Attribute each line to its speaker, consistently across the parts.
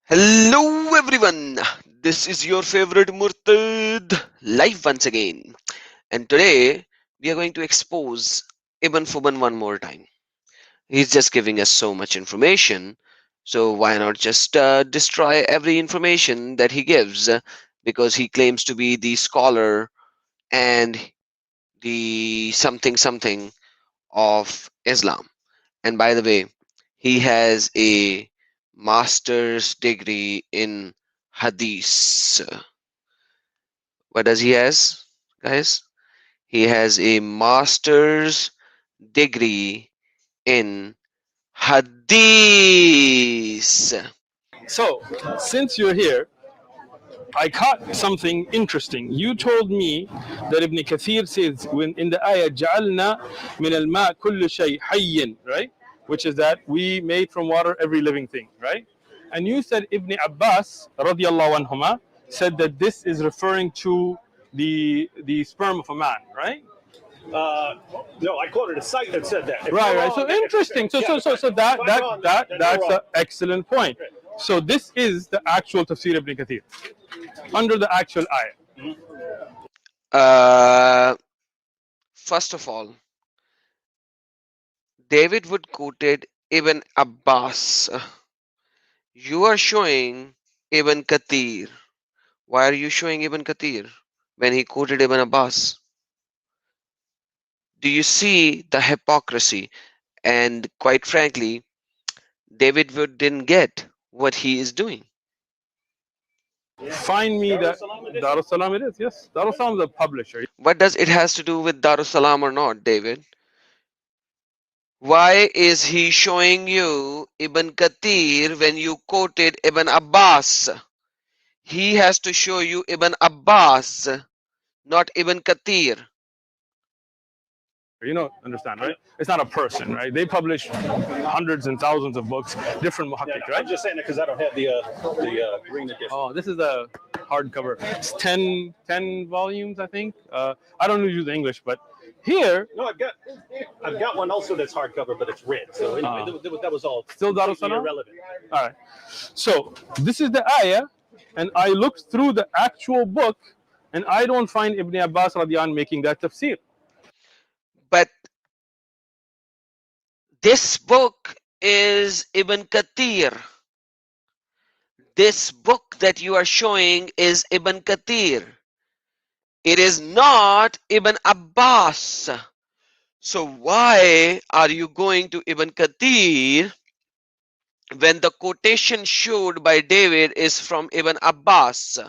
Speaker 1: Hello everyone, this is your favorite Murtad live once again, and today we are going to expose Ibn Fuban one more time. He's just giving us so much information, so why not just destroy every information that he gives, because he claims to be the scholar and the something something of Islam. And by the way, he has a master's degree in Hadith. What does he has, guys? He has a master's degree in Hadith.
Speaker 2: So, since you're here, I caught something interesting. You told me that Ibn Kathir says when in the ayah جعلنا من الماء كل شيء حي, right? Which is that we made from water every living thing, right? And you said Ibn Abbas radiallahu anhuma said that this is referring to the sperm of a man, right?
Speaker 3: No, I quoted a site that said that.
Speaker 2: Right. So interesting. So that's an excellent point. So this is the actual tafsir Ibn Kathir under the actual ayah.
Speaker 1: First of all, David Wood quoted Ibn Abbas. You are showing Ibn Kathir. Why are you showing Ibn Kathir when he quoted Ibn Abbas? Do you see the hypocrisy? And quite frankly, David Wood didn't get what he is doing.
Speaker 2: Find me that Darussalam it is. Yes, Darussalam is a publisher.
Speaker 1: What does it has to do with Darussalam or not, David? Why is he showing you Ibn Kathir when you quoted Ibn Abbas? He has to show you Ibn Abbas, not Ibn Kathir.
Speaker 2: You know, understand, right? It's not a person, right? They publish hundreds and thousands of books, different muhakkik, right?
Speaker 3: I'm just saying it because I don't have the green edition.
Speaker 2: Oh, this is the hardcover. It's 10 volumes, I think. I don't use English, but here.
Speaker 3: No, I've got one also that's hardcover, but it's red. So anyway, that was all
Speaker 2: still Darussalam?
Speaker 3: irrelevant.
Speaker 2: All right. So this is the ayah, and I looked through the actual book, and I don't find Ibn Abbas radiyan making that tafsir.
Speaker 1: But this book is Ibn Kathir. This book that you are showing is Ibn Kathir. It is not Ibn Abbas. So why are you going to Ibn Kathir when the quotation showed by David is from Ibn Abbas?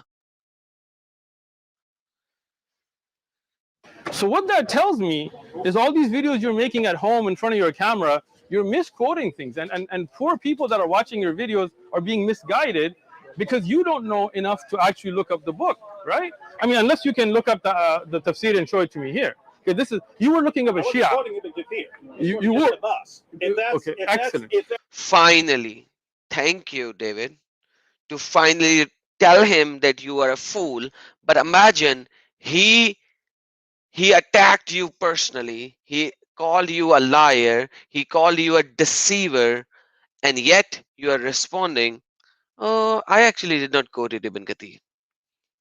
Speaker 2: So what that tells me is all these videos you're making at home in front of your camera, you're misquoting things, and poor people that are watching your videos are being misguided because you don't know enough to actually look up the book, right? I mean, unless you can look up the tafsir and show it to me here. Okay, this is, you were looking up a Shia. You were. Okay, excellent.
Speaker 1: Finally, thank you, David, to finally tell him that you are a fool. But imagine he attacked you personally. He called you a liar. He called you a deceiver. And yet you are responding, oh, I actually did not quote Ibn Kathir.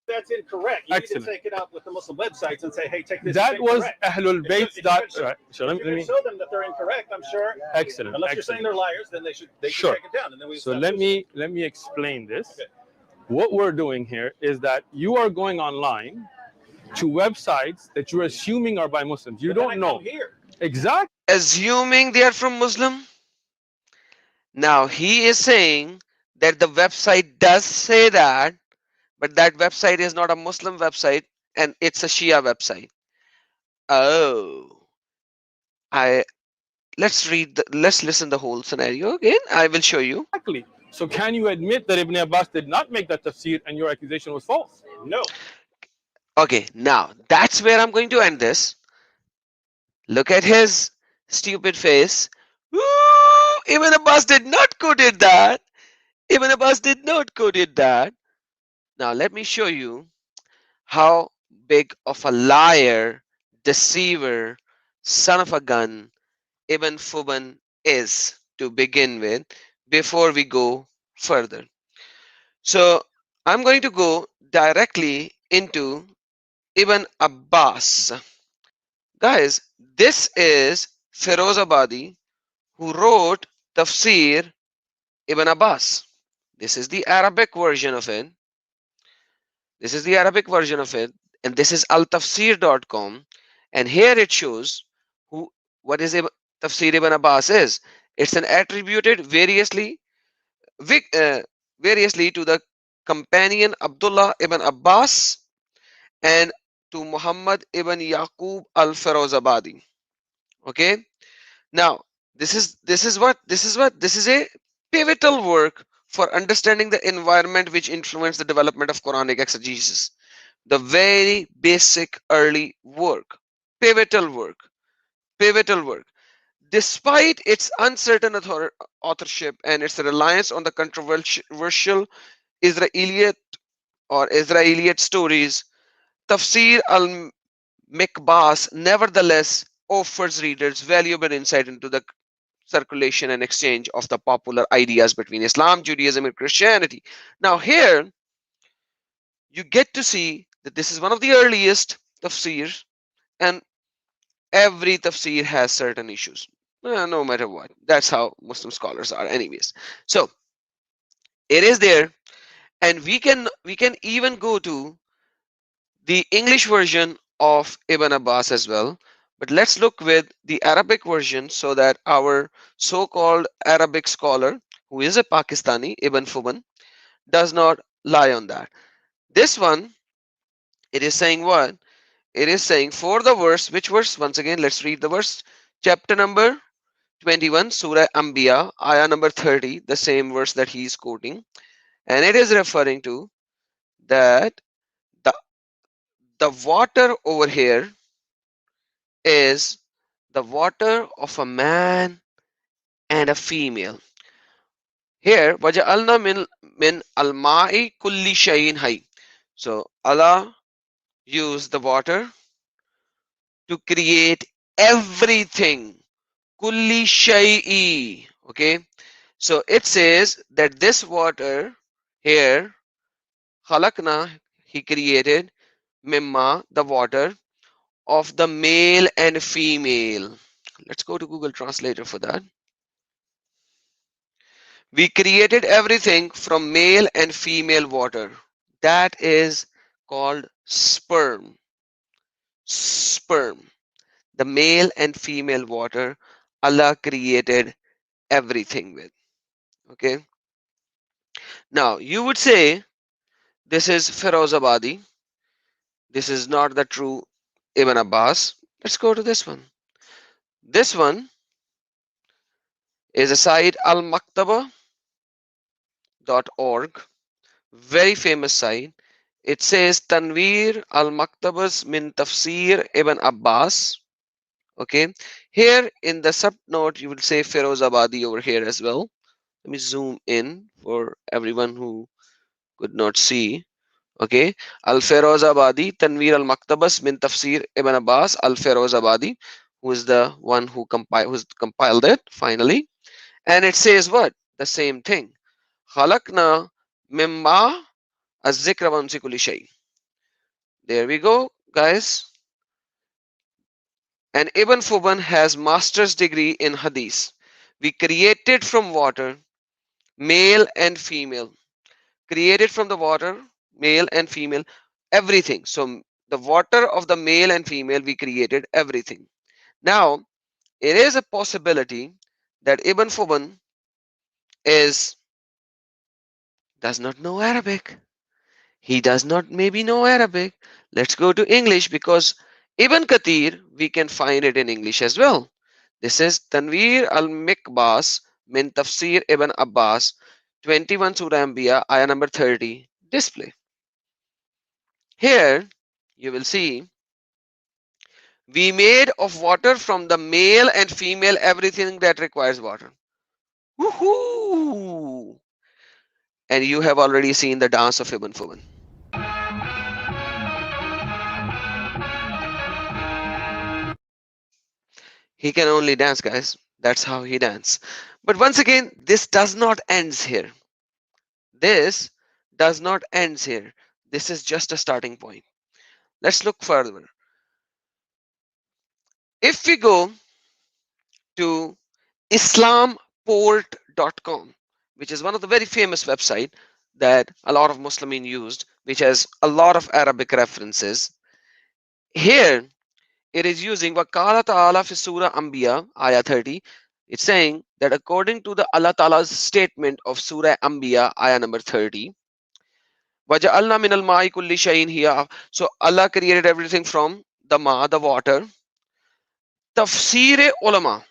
Speaker 3: That's incorrect. You need to take it out with the Muslim websites and say, hey, take this.
Speaker 2: That was Ahlul Bayt. Right.
Speaker 3: So let me show them that they're incorrect. I'm sure.
Speaker 2: Excellent.
Speaker 3: Unless you're saying they're liars, then they should take it down. And then we.
Speaker 2: So let me explain this. Okay. What we're doing here is that you are going online to websites that you're assuming are by Muslims. You don't know. Exactly.
Speaker 1: Assuming they are from Muslim. Now he is saying that the website does say that, but that website is not a Muslim website and it's a Shia website. Oh, let's listen the whole scenario again. I will show you.
Speaker 2: Exactly. So can you admit that Ibn Abbas did not make that tafsir and your accusation was false?
Speaker 3: No.
Speaker 1: Okay, now that's where I'm going to end this. Look at his stupid face. Woo! Ibn Abbas did not quote that. Ibn Abbas did not quote that. Now let me show you how big of a liar, deceiver, son of a gun Ibn Fuban is to begin with before we go further. So I'm going to go directly into Ibn Abbas. Guys, this is Firozabadi who wrote Tafsir Ibn Abbas. This is the Arabic version of it. This is the Arabic version of it, and this is altafsir.com. And here it shows who what is Tafsir Ibn Abbas is. It's an attributed uh, variously to the companion Abdullah ibn Abbas and to Muhammad ibn Yaqub al-Firozabadi. Okay, now this is a pivotal work for understanding the environment which influenced the development of Quranic exegesis. The very basic early work, pivotal work, pivotal work. Despite its uncertain authorship and its reliance on the controversial Israelite Israelite stories, Tafsir al-Mikbas nevertheless offers readers valuable insight into the circulation and exchange of the popular ideas between Islam, Judaism, and Christianity. Now, here you get to see that this is one of the earliest tafsirs, and every tafsir has certain issues, no matter what. That's how Muslim scholars are, anyways. So it is there, and we can even go to the English version of Ibn Abbas as well. But let's look with the Arabic version so that our so-called Arabic scholar, who is a Pakistani, Ibn Fuban, does not lie on that. This one, it is saying what? It is saying for the verse, which verse? Once again, let's read the verse. Chapter number 21, Surah Anbiya, ayah number 30, the same verse that he is quoting. And it is referring to that the, the water over here is the water of a man and a female. Here, وَجَعَلْنَا min al-ma'i kulli shayin hay. So Allah used the water to create everything. Kulli shay'i. Okay. So it says that this water here, khalaqna, he created mimma, the water of the male and female. Let's go to Google Translator for that. We created everything from male and female water. That is called sperm. Sperm. The male and female water Allah created everything with. Okay. Now you would say this is Firozabadi. This is not the true Ibn Abbas. Let's go to this one. This one is a site almaktaba.org. Very famous site. It says Tanveer al-Maktabas min Tafsir Ibn Abbas. Okay. Here in the subnote, you will say Firozabadi over here as well. Let me zoom in for everyone who could not see. Okay. Al-Firozabadi, Tanveer al-Maktabas min Tafsir Ibn Abbas, Al-Firozabadi, who is the one who's compiled it finally. And it says what? The same thing. Khalaqna mimma az-zikra wa kulli shay. There we go, guys. And Ibn Fuban has master's degree in hadith. We created from water, male and female. Created from the water, male and female, everything. So the water of the male and female, we created everything. Now, it is a possibility that Ibn Fuban is does not know Arabic. He does not maybe know Arabic. Let's go to English because Ibn Kathir, we can find it in English as well. This is Tanveer al-Mikbas min Tafsir Ibn Abbas, 21 Surah Anbiya, ayah number 30, display. Here you will see we made of water from the male and female everything that requires water. Woohoo! And you have already seen the dance of Ibn Fuban. He can only dance, guys. That's how he dance. But once again, this does not ends here. This does not end here. This is just a starting point. Let's look further. If we go to islamport.com, which is one of the very famous website that a lot of Muslimin used, which has a lot of Arabic references. Here it is using Waqala Ta'ala fi Surah Anbiya, Ayah 30. It's saying that according to the Allah Ta'ala's statement of Surah Anbiya, Ayah number 30, وَجَعَلْنَا مِنَ الْمَاءِ كُلِّ شَيْءٍ هِيَ. So Allah created everything from the ma, the water. Tafsir ulama,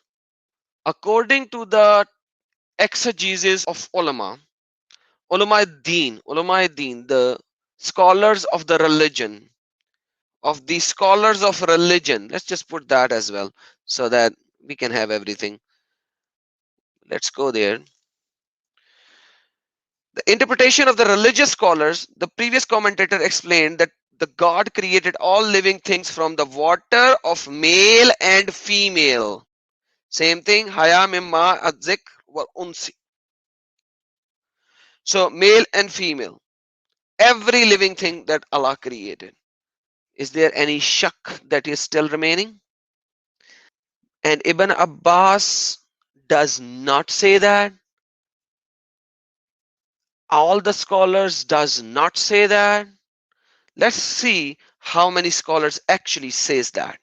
Speaker 1: according to the exegesis of ulama deen, the scholars of the religion, of the scholars of religion. Let's just put that as well so that we can have everything. Let's go there. The interpretation of the religious scholars, the previous commentator explained that the God created all living things from the water of male and female. Same thing, haya mimma adzik wa unsi. So male and female, every living thing that Allah created. Is there any shak that is still remaining? And Ibn Abbas does not say that. All the scholars does not say that. Let's see how many scholars actually says that,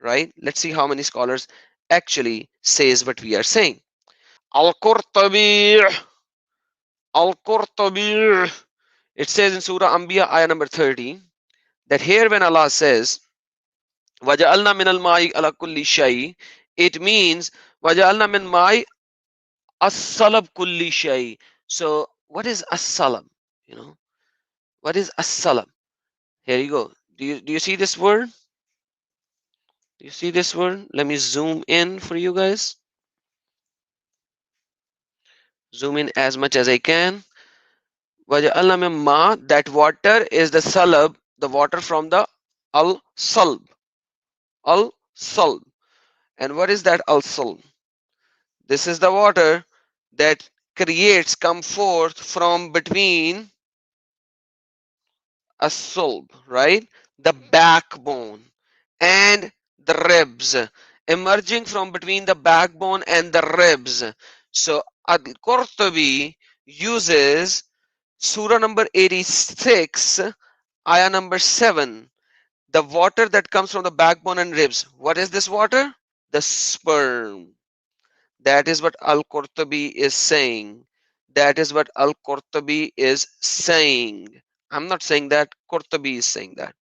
Speaker 1: right? Let's see how many scholars actually says what we are saying. Al-Qurtubi, Al-Qurtubi, it says in Surah Anbiya, ayah number 30, that here when Allah says, وَجَعَلْنَا مِنَ الْمَاءِ عَلَى كُلِّ شَيْءٍ, it means وَجَعَلْنَا مِنَ الْمَاءِ as-salab kulli shay. So what is as-salab? You know, what is as-salab? Here you go. Do you see this word? Do you see this word? Let me zoom in for you guys. Zoom in as much as I can. وَجَعَلْنَا مِن ma, that water is the salab, the water from the al-salb. Al-salb. And what is that al-salb? This is the water that come forth from between a sulb, right? The backbone and the ribs, emerging from between the backbone and the ribs. So Al-Qurtubi uses Surah number 86, ayah number 7, the water that comes from the backbone and ribs. What is this water? The sperm. That is what Al-Qurtubi is saying. That is what Al-Qurtubi is saying. I'm not saying that. Qurtubi is saying that.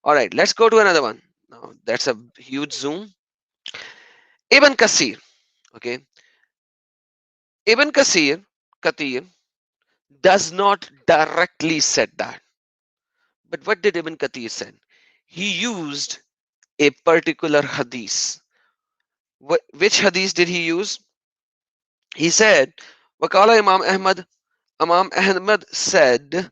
Speaker 1: All right, let's go to another one. Now, that's a huge zoom. Ibn Kasir. Okay. Ibn Kathir does not directly said that. But what did Ibn Kathir said? He used a particular hadith. Which hadith did he use? He said, Wakala Imam Ahmad. Imam Ahmad said,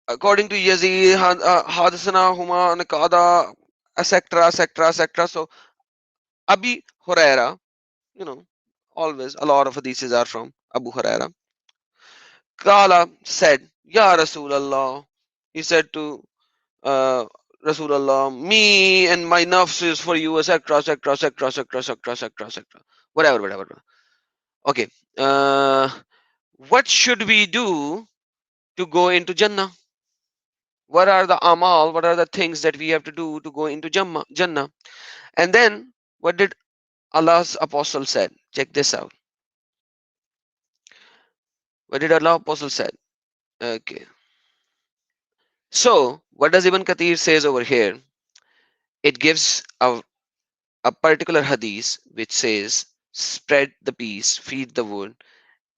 Speaker 1: according to Yazid, Hadithana Huma Nakada, etc., etc., etc. So Abi Huraira, you know, always a lot of hadiths are from Abu Huraira. Kala said, Ya Rasulallah. He said to uh, Rasulullah, me and my nafs is for you, etc., etc., etc., etc., etc., etc., etc. Whatever. Okay. What should we do to go into Jannah? What are the amal? What are the things that we have to do to go into Jannah? And then what did Allah's apostle said? Check this out. What did Allah's apostle said? Okay. So what does Ibn Kathir says over here? It gives a particular hadith which says, spread the peace, feed the wound,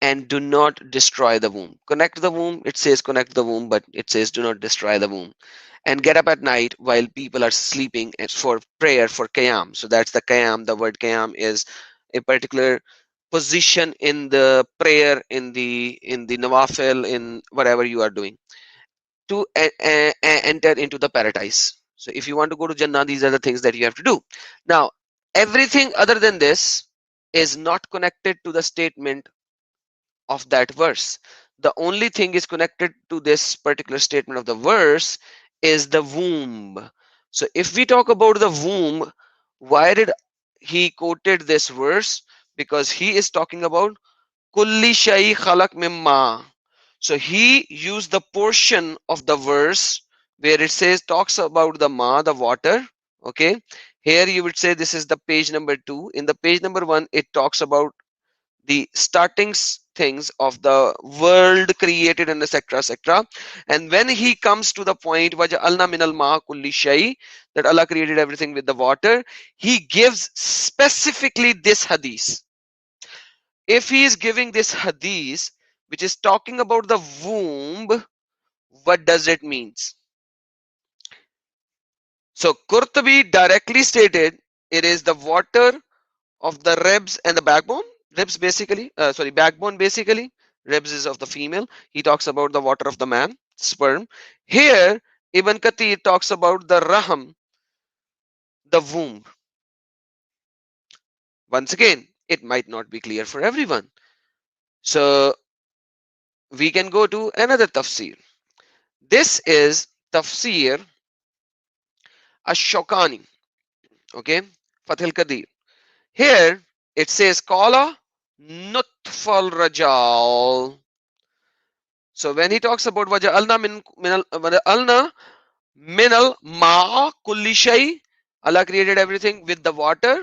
Speaker 1: and do not destroy the womb. Connect the womb, it says connect the womb, but it says do not destroy the womb. And get up at night while people are sleeping for prayer, for qiyam. So that's the qiyam. The word qiyam is a particular position in the prayer, in the nawafil, in whatever you are doing, to enter into the paradise. So if you want to go to Jannah, these are the things that you have to do. Now, everything other than this is not connected to the statement of that verse. The only thing is connected to this particular statement of the verse is the womb. So if we talk about the womb, why did he quoted this verse? Because he is talking about kulli shay khalaq mimma. So he used the portion of the verse where it says talks about the ma, the water. Okay, here you would say this is the page number 2. In the page number 1, it talks about the starting things of the world created and etc etc. And when he comes to the point waja'alna minal ma kulli shay, that Allah created everything with the water, he gives specifically this hadith. If he is giving this hadith which is talking about the womb, what does it means? So Qurtubi directly stated it is the water of the ribs and the backbone. Ribs basically, sorry, backbone basically. Ribs is of the female. He talks about the water of the man, sperm. Here, Ibn Kathir talks about the raham, the womb. Once again, it might not be clear for everyone. So we can go to another tafsir. This is tafsir ash-Shawkani. Okay, Fathil Qadir. Here it says Qala Nutfal Rajal. So when he talks about Waja'alna Waja'alna minal ma kulli shay, Allah created everything with the water.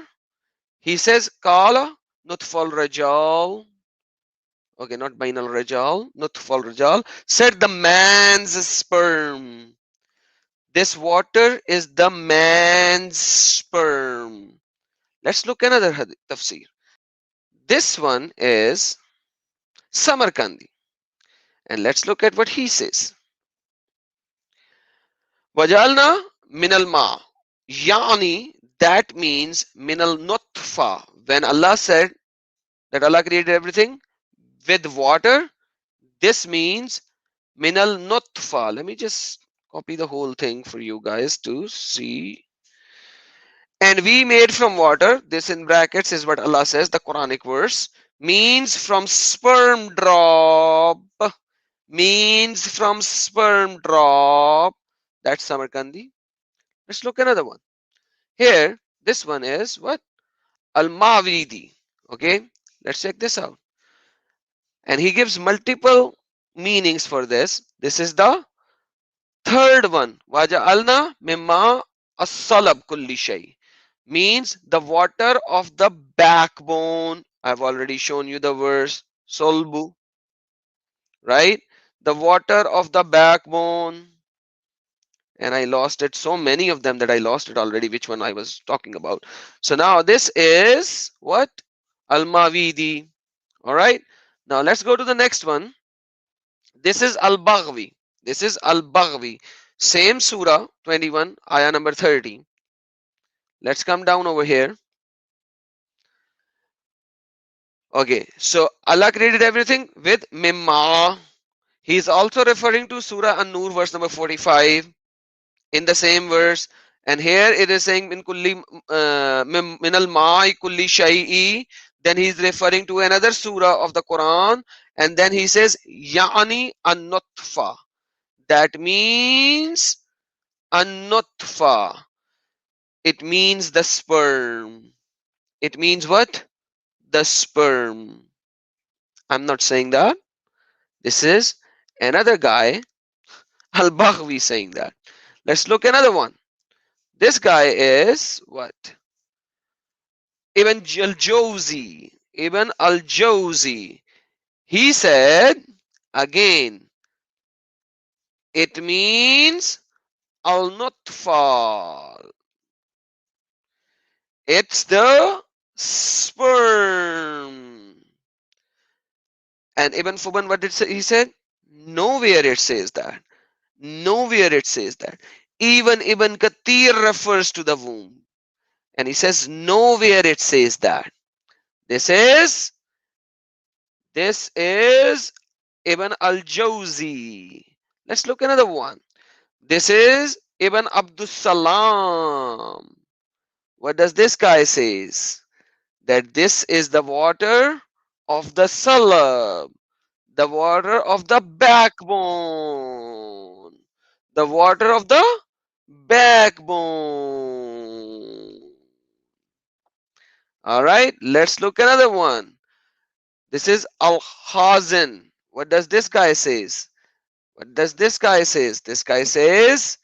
Speaker 1: He says Qala Nutfal Rajal. Okay, not Bainal Rajal, Nutfal Rajal. Said the man's sperm. This water is the man's sperm. Let's look another tafsir. This one is Samarkandi. And let's look at what he says. Wajalna minal ma. Yani, that means minal nutfa. When Allah said that Allah created everything with water, this means minal nutfa. Let me just copy the whole thing for you guys to see. And we made from water, this in brackets is what Allah says, the Quranic verse, means from sperm drop. Means from sperm drop. That's Samarkandi. Let's look another one. Here, this one is what? Al-Mavridi. Okay, let's check this out. And he gives multiple meanings for this. This is the third one. Waja'alna mimma as-salab kulli shay. Means the water of the backbone. I've already shown you the verse. Solbu. Right? The water of the backbone. And I lost it. So many of them that I lost it already, which one I was talking about. So now this is what? Al-Mawidi. All right. Now let's go to the next one. This is Al-Baghwi. This is Al-Baghwi. Same surah 21, ayah number 30. Let's come down over here. Okay. So Allah created everything with Mimma. He's also referring to Surah An-Nur verse number 45. In the same verse, and here it is saying min kulli minal ma'i kulli shay'i. Then he's referring to another surah of the Quran, and then he says ya'ani an-nutfa. That means an-nutfa. It means the sperm. It means what? The sperm. I'm not saying that. This is another guy, Al-Baghwi, saying that. Let's look another one. This guy is what? Ibn al-Jawzi. Ibn al-Jawzi. He said, again, it means al-nutfa. It's the sperm. And Ibn Fuban, what did he said? Nowhere it says that. Nowhere it says that. Even Ibn Kathir refers to the womb. And he says nowhere it says that. This is Ibn al-Jawzi. Let's look another one. This is Ibn Abdus Salam. What does this guy says? That this is the water of the salab. The water of the backbone. The water of the backbone. All right, let's look another one. This is Al-Hazan. What does this guy says? What does this guy says? This guy says,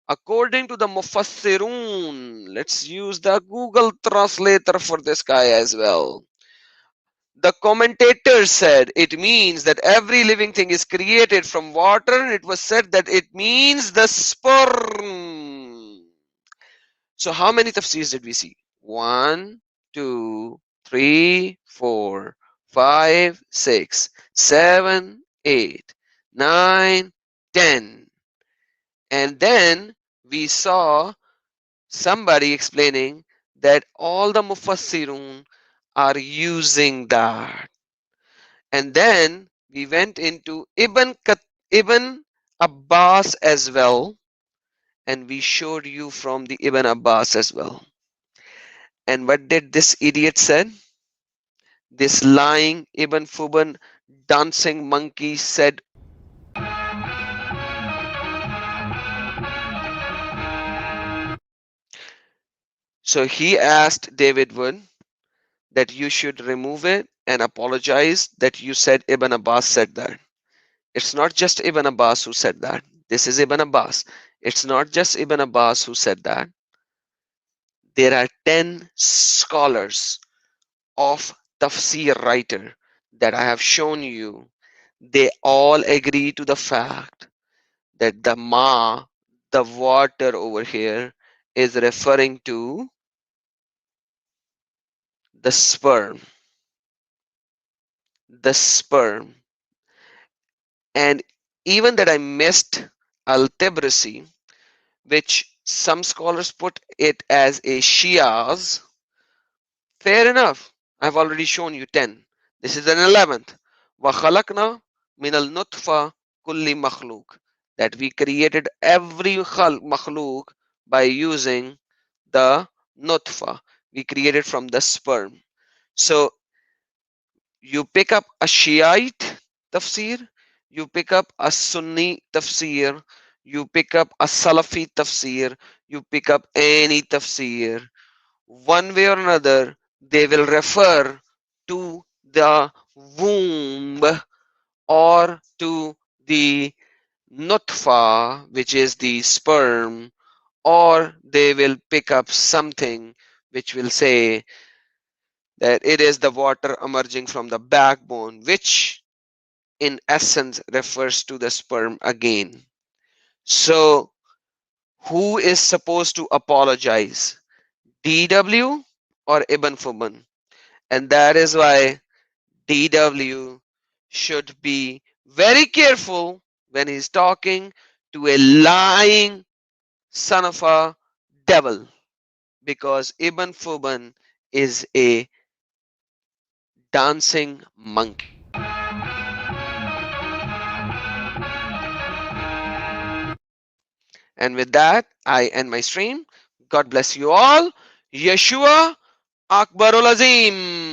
Speaker 1: according to the Mufassirun, let's use the Google translator for this guy as well. The commentators said it means that every living thing is created from water, and it was said that it means the sperm. So how many tafsirs did we see? 1, 2, 3, 4, 5, 6, 7, 8, 9, 10. And then we saw somebody explaining that all the mufassirun are using that. And then we went into Ibn Abbas as well, and we showed you from the Ibn Abbas as well. And what did this idiot said? This lying Ibn Fuban dancing monkey said, so he asked David Wood that you should remove it and apologize that you said Ibn Abbas said that. It's not just Ibn Abbas who said that. This is Ibn Abbas. It's not just Ibn Abbas who said that. There are 10 scholars of tafsir writer that I have shown you. They all agree to the fact that the ma, the water over here, is referring to the sperm. The sperm. And even that I missed al-Tibrisi, which some scholars put it as a Shias. Fair enough. I've already shown you 10. This is an 11th. وَخَلَقْنَا مِنَ النُّطْفَةِ كُلِّ مَخْلُوقٍ. That we created every makhluk by using the nutfa. We created from the sperm. So you pick up a Shiite tafsir, you pick up a Sunni tafsir, you pick up a Salafi tafsir, you pick up any tafsir, one way or another, they will refer to the womb or to the nutfa, which is the sperm, or they will pick up something which will say that it is the water emerging from the backbone, which in essence refers to the sperm again. So, who is supposed to apologize? DW or Ibn Fuban? And that is why DW should be very careful when he's talking to a lying son of a devil, because Ibn Fuban is a dancing monkey. And with that, I end my stream. God bless you all. Yeshua Akbarul Azim.